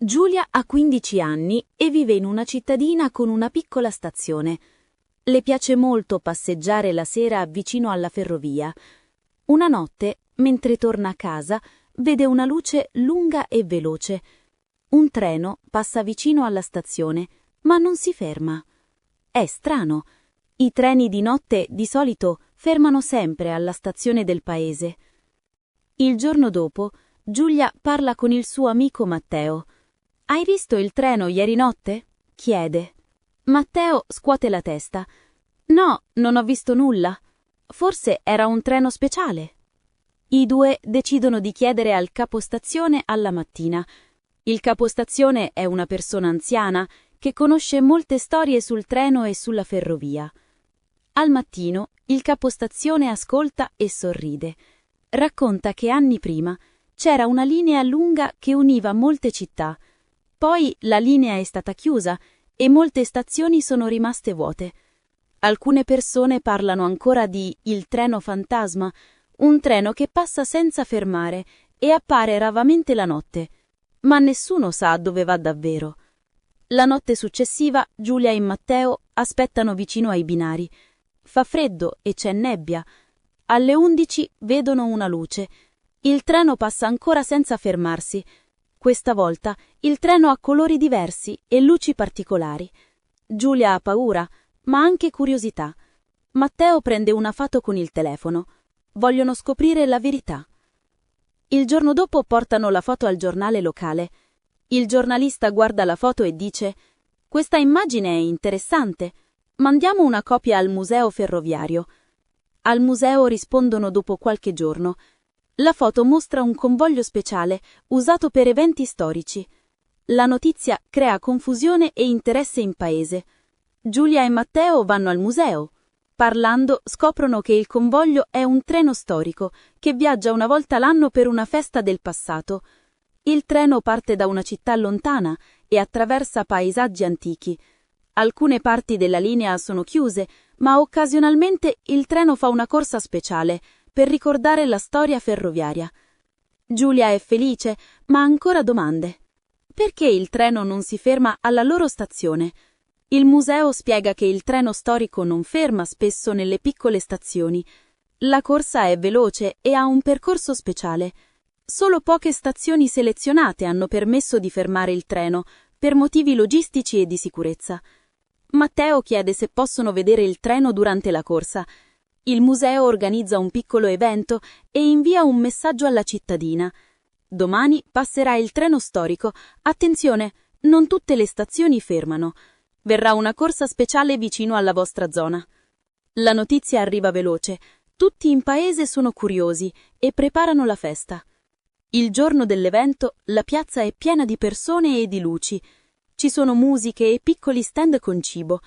Giulia ha 15 anni e vive in una cittadina con una piccola stazione. Le piace molto passeggiare la sera vicino alla ferrovia. Una notte, mentre torna a casa, vede una luce lunga e veloce. Un treno passa vicino alla stazione, ma non si ferma. È strano. I treni di notte di solito fermano sempre alla stazione del paese. Il giorno dopo, Giulia parla con il suo amico Matteo. «Hai visto il treno ieri notte?» chiede. Matteo scuote la testa. «No, non ho visto nulla. Forse era un treno speciale». I due decidono di chiedere al capostazione alla mattina. Il capostazione è una persona anziana che conosce molte storie sul treno e sulla ferrovia. Al mattino, il capostazione ascolta e sorride. Racconta che anni prima c'era una linea lunga che univa molte città. Poi la linea è stata chiusa e molte stazioni sono rimaste vuote. Alcune persone parlano ancora di il treno fantasma, un treno che passa senza fermare e appare raramente la notte, ma nessuno sa dove va davvero. La notte successiva Giulia e Matteo aspettano vicino ai binari. Fa freddo e c'è nebbia. Alle 11 vedono una luce. Il treno passa ancora senza fermarsi. Questa volta il treno ha colori diversi e luci particolari. Giulia ha paura, ma anche curiosità. Matteo prende una foto con il telefono. Vogliono scoprire la verità. Il giorno dopo portano la foto al giornale locale. Il giornalista guarda la foto e dice: «Questa immagine è interessante. Mandiamo una copia al museo ferroviario». Al museo rispondono dopo qualche giorno. La foto mostra un convoglio speciale usato per eventi storici. La notizia crea confusione e interesse in paese. Giulia e Matteo vanno al museo. Parlando, scoprono che il convoglio è un treno storico che viaggia una volta l'anno per una festa del passato. Il treno parte da una città lontana e attraversa paesaggi antichi. Alcune parti della linea sono chiuse, ma occasionalmente il treno fa una corsa speciale per ricordare la storia ferroviaria. Giulia è felice, ma ha ancora domande. Perché il treno non si ferma alla loro stazione? Il museo spiega che il treno storico non ferma spesso nelle piccole stazioni. La corsa è veloce e ha un percorso speciale. Solo poche stazioni selezionate hanno permesso di fermare il treno, per motivi logistici e di sicurezza. Matteo chiede se possono vedere il treno durante la corsa. Il museo organizza un piccolo evento e invia un messaggio alla cittadina. Domani passerà il treno storico. Attenzione, non tutte le stazioni fermano. Verrà una corsa speciale vicino alla vostra zona. La notizia arriva veloce. Tutti in paese sono curiosi e preparano la festa. Il giorno dell'evento la piazza è piena di persone e di luci. Ci sono musiche e piccoli stand con cibo.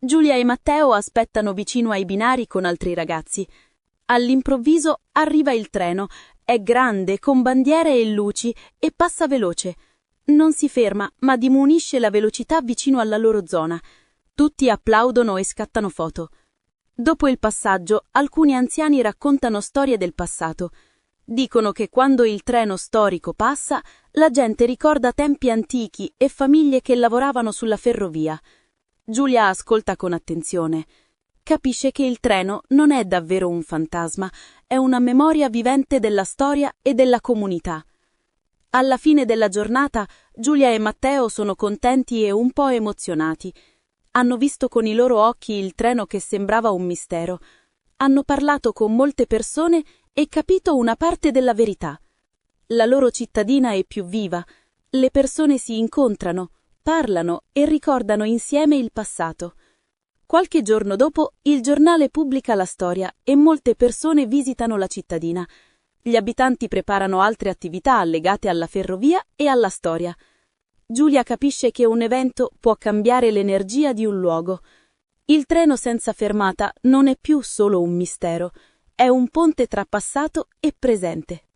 Giulia e Matteo aspettano vicino ai binari con altri ragazzi. All'improvviso arriva il treno. È grande, con bandiere e luci, e passa veloce. Non si ferma, ma diminuisce la velocità vicino alla loro zona. Tutti applaudono e scattano foto. Dopo il passaggio, alcuni anziani raccontano storie del passato. Dicono che quando il treno storico passa, la gente ricorda tempi antichi e famiglie che lavoravano sulla ferrovia. Giulia ascolta con attenzione. Capisce che il treno non è davvero un fantasma, è una memoria vivente della storia e della comunità. Alla fine della giornata, Giulia e Matteo sono contenti e un po' emozionati. Hanno visto con i loro occhi il treno che sembrava un mistero. Hanno parlato con molte persone e capito una parte della verità. La loro cittadina è più viva. Le persone si incontrano, parlano e ricordano insieme il passato. Qualche giorno dopo, il giornale pubblica la storia e molte persone visitano la cittadina. Gli abitanti preparano altre attività legate alla ferrovia e alla storia. Giulia capisce che un evento può cambiare l'energia di un luogo. Il treno senza fermata non è più solo un mistero, è un ponte tra passato e presente.